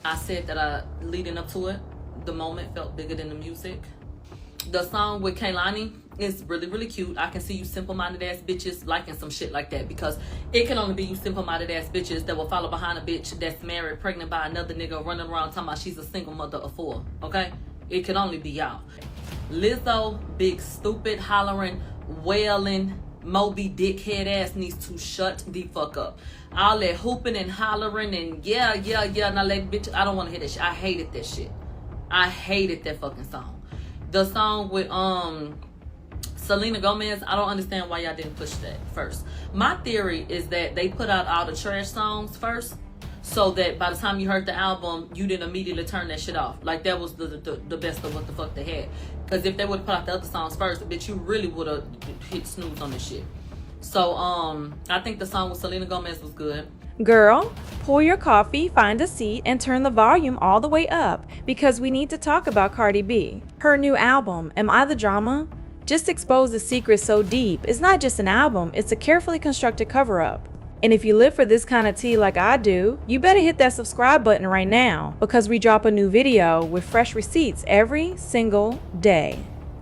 I said that leading up to it, the moment felt bigger than the music. The song with Kaylani is really, really cute. I can see you simple-minded ass bitches liking some shit like that, because it can only be you simple-minded ass bitches that will follow behind a bitch that's married, pregnant by another nigga, running around talking about she's a single mother of 4. Okay? It can only be y'all. Lizzo, big stupid hollering, wailing, Moby dickhead ass needs to shut the fuck up. All that hooping and hollering and yeah, now like bitch, I don't want to hear that shit. I hated that shit. I hated that fucking song. The song with Selena Gomez, I don't understand why y'all didn't push that first. My theory is that they put out all the trash songs first, so that by the time you heard the album, you didn't immediately turn that shit off. Like, that was the best of what the fuck they had. Because if they would have put out the other songs first, bitch, you really would have hit snooze on this shit. So, I think the song with Selena Gomez was good. Girl, pour your coffee, find a seat, and turn the volume all the way up, because we need to talk about Cardi B. Her new album, Am I the Drama? Just exposed the secret so deep. It's not just an album, it's a carefully constructed cover-up. And if you live for this kind of tea like I do, you better hit that subscribe button right now, because we drop a new video with fresh receipts every single day.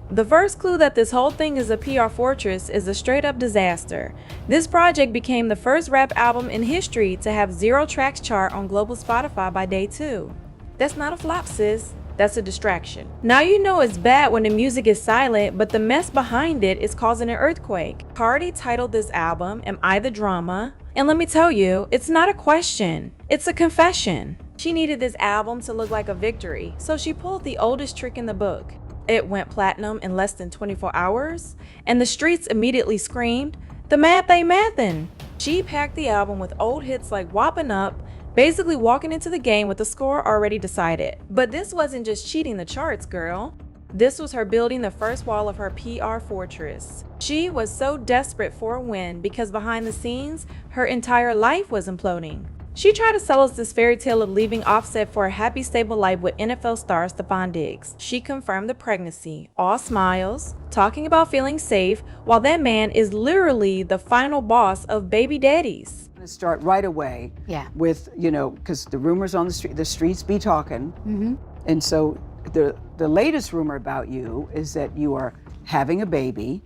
The first clue that this whole thing is a PR fortress is a straight up disaster. This project became the first rap album in history to have 0 tracks chart on global Spotify by day 2. That's not a flop, sis. That's a distraction. Now you know it's bad when the music is silent, but the mess behind it is causing an earthquake. Cardi titled this album, Am I the Drama? And let me tell you, it's not a question, it's a confession. She needed this album to look like a victory, so she pulled the oldest trick in the book. It went platinum in less than 24 hours, and the streets immediately screamed, "The math ain't mathin'." She packed the album with old hits like Whoppin' Up, basically walking into the game with the score already decided. But this wasn't just cheating the charts, girl. This was her building the first wall of her PR fortress. She was so desperate for a win because behind the scenes, her entire life was imploding. She tried to sell us this fairy tale of leaving Offset for a happy, stable life with NFL star Stefon Diggs. She confirmed the pregnancy, all smiles, talking about feeling safe, while that man is literally the final boss of baby daddies. I'm gonna start right away with, because the rumors on the streets be talking. And so the latest rumor about you is that you are having a baby.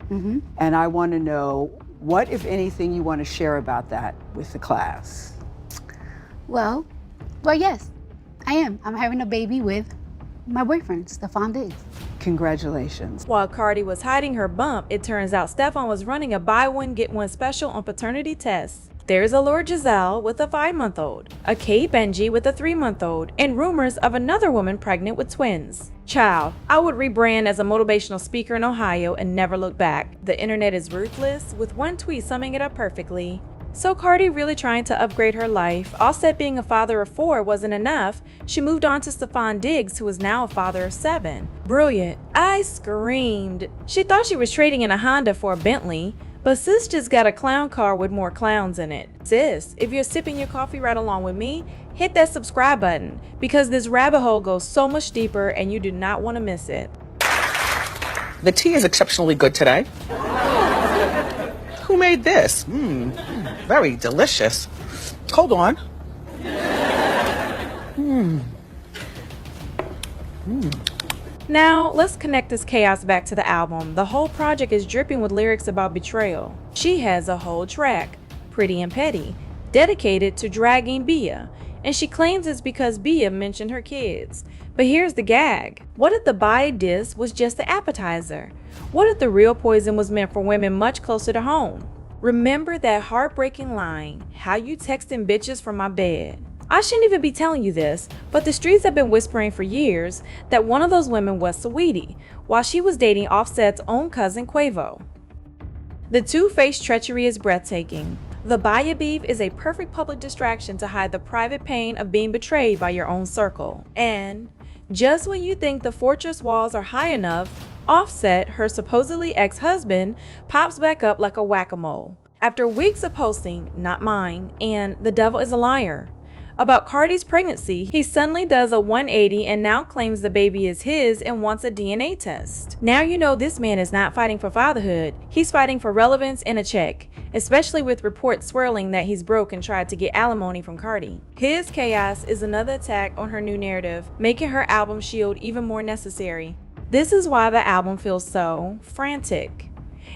And I want to know what, if anything, you want to share about that with the class. Well, yes, I am. I'm having a baby with my boyfriend, Stefon Diggs. Congratulations. While Cardi was hiding her bump, it turns out Stefon was running a buy one, get one special on paternity tests. There's a Lord Giselle with a 5-month-old, a Kate Benji with a 3-month-old, and rumors of another woman pregnant with twins. Child, I would rebrand as a motivational speaker in Ohio and never look back. The internet is ruthless, with one tweet summing it up perfectly. So Cardi really trying to upgrade her life. Offset being a father of 4 wasn't enough. She moved on to Stefon Diggs, who is now a father of 7. Brilliant. I screamed. She thought she was trading in a Honda for a Bentley, but sis just got a clown car with more clowns in it. Sis, if you're sipping your coffee right along with me, hit that subscribe button, because this rabbit hole goes so much deeper and you do not want to miss it. The tea is exceptionally good today. Who made this? Very delicious. Hold on. Now, let's connect this chaos back to the album. The whole project is dripping with lyrics about betrayal. She has a whole track, Pretty and Petty, dedicated to dragging Bia, and she claims it's because Bia mentioned her kids. But here's the gag. What if the Bia diss was just the appetizer? What if the real poison was meant for women much closer to home? Remember that heartbreaking line, "How you texting bitches from my bed?" I shouldn't even be telling you this, but the streets have been whispering for years that one of those women was Saweetie, while she was dating Offset's own cousin Quavo. The two-faced treachery is breathtaking. The Bia beef is a perfect public distraction to hide the private pain of being betrayed by your own circle. And just when you think the fortress walls are high enough, Offset, her supposedly ex-husband, pops back up like a whack-a-mole. After weeks of posting, "Not mine," and "The devil is a liar," About Cardi's pregnancy, he suddenly does a 180 and now claims the baby is his and wants a DNA test. Now you know this man is not fighting for fatherhood, he's fighting for relevance and a check, especially with reports swirling that he's broke and tried to get alimony from Cardi. His chaos is another attack on her new narrative, making her album shield even more necessary. This is why the album feels so frantic.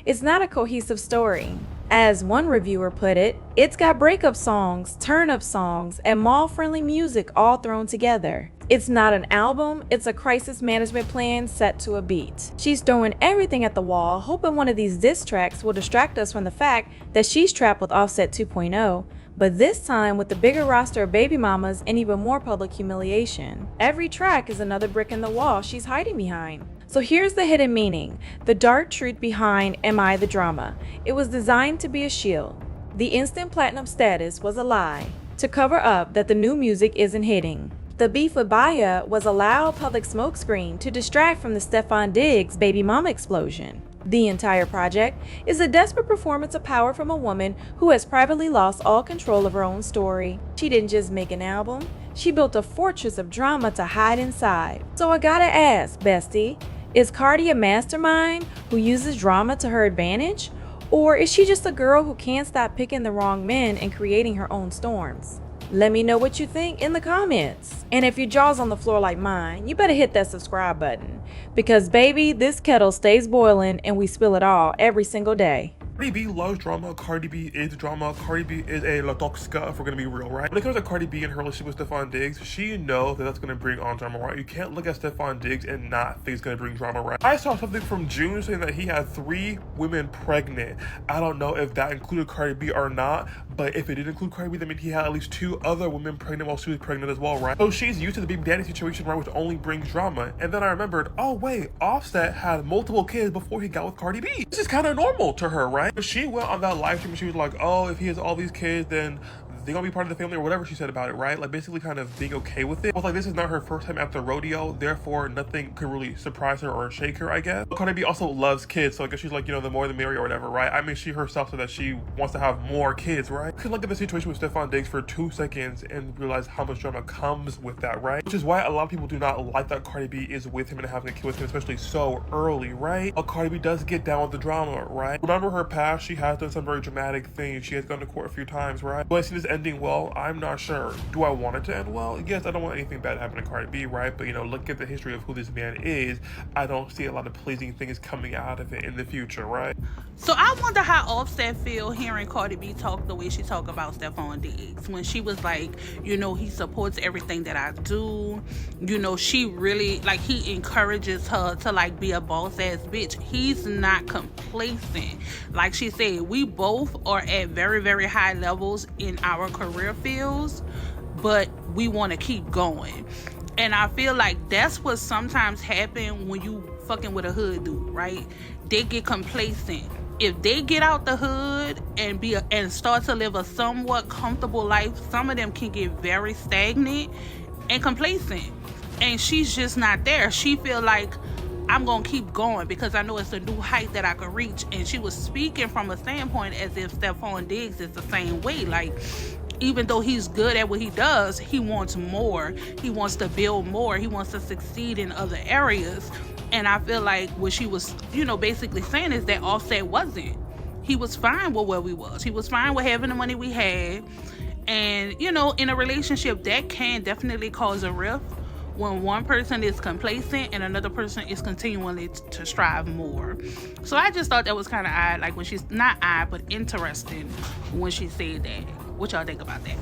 It's not a cohesive story. As one reviewer put it, it's got breakup songs, turn-up songs, and mall-friendly music all thrown together. It's not an album, it's a crisis management plan set to a beat. She's throwing everything at the wall, hoping one of these diss tracks will distract us from the fact that she's trapped with Offset 2.0, but this time with the bigger roster of baby mamas and even more public humiliation. Every track is another brick in the wall she's hiding behind. So here's the hidden meaning, the dark truth behind Am I the Drama. It was designed to be a shield. The instant platinum status was a lie, to cover up that the new music isn't hitting. The beef with Baya was a loud public smokescreen to distract from the Stefon Diggs baby mama explosion. The entire project is a desperate performance of power from a woman who has privately lost all control of her own story. She didn't just make an album, she built a fortress of drama to hide inside. So I gotta ask, bestie, is Cardi a mastermind who uses drama to her advantage? Or is she just a girl who can't stop picking the wrong men and creating her own storms? Let me know what you think in the comments. And if your jaw's on the floor like mine, you better hit that subscribe button. Because baby, this kettle stays boiling and we spill it all every single day. Cardi B loves drama. Cardi B is drama. Cardi B is a La Toxica, if we're gonna be real, right? When it comes to Cardi B and her relationship with Stefon Diggs, she knows that that's gonna bring on drama, right? You can't look at Stefon Diggs and not think it's gonna bring drama, right? I saw something from June saying that he had 3 women pregnant. I don't know if that included Cardi B or not, but if it did include Cardi B, that means he had at least 2 other women pregnant while she was pregnant as well, right? So she's used to the baby daddy situation, right, which only brings drama. And then I remembered, oh wait, Offset had multiple kids before he got with Cardi B. This is kind of normal to her, right? But she went on that live stream and she was like, oh, if he has all these kids, then they're gonna be part of the family, or whatever she said about it, right? Like basically kind of being okay with it. But like, this is not her first time at the rodeo, therefore nothing could really surprise her or shake her, I guess. But Cardi B also loves kids, so I guess she's like, you know, the more the merrier or whatever, right? I mean, she herself said that she wants to have more kids, right? You can look at the situation with Stefon Diggs for 2 seconds and realize how much drama comes with that, right? Which is why a lot of people do not like that Cardi B is with him and having a kid with him, especially so early, right? But Cardi B does get down with the drama, right? Remember her past, she has done some very dramatic things. She has gone to court a few times, right? Do I see this ending well? I'm not sure. Do I want it to end well? Yes, I don't want anything bad to happen to Cardi B, right? But you know, look at the history of who this man is. I don't see a lot of pleasing things coming out of it in the future, right? So I wonder how Offset feel hearing Cardi B talk the way she talk about Stefon Diggs, when she was like, you know, he supports everything that I do. You know, she really, like, he encourages her to like be a boss ass bitch. He's not complacent. Like she said, we both are at very, very high levels in our career fields, but we want to keep going. And I feel like that's what sometimes happen when you fucking with a hood dude, right? They get complacent. If they get out the hood and start to live a somewhat comfortable life, some of them can get very stagnant and complacent. And she's just not there. She feel like, I'm gonna keep going because I know it's a new height that I could reach. And she was speaking from a standpoint as if Stefon Diggs is the same way. Like, even though he's good at what he does, he wants more. He wants to build more. He wants to succeed in other areas. And I feel like what she was, you know, basically saying is that Offset wasn't. He was fine with where we was. He was fine with having the money we had. And, you know, in a relationship, that can definitely cause a rift when one person is complacent and another person is continually to strive more. So I just thought that was kind of odd, like when she's, not odd, but interesting when she said that. What y'all think about that?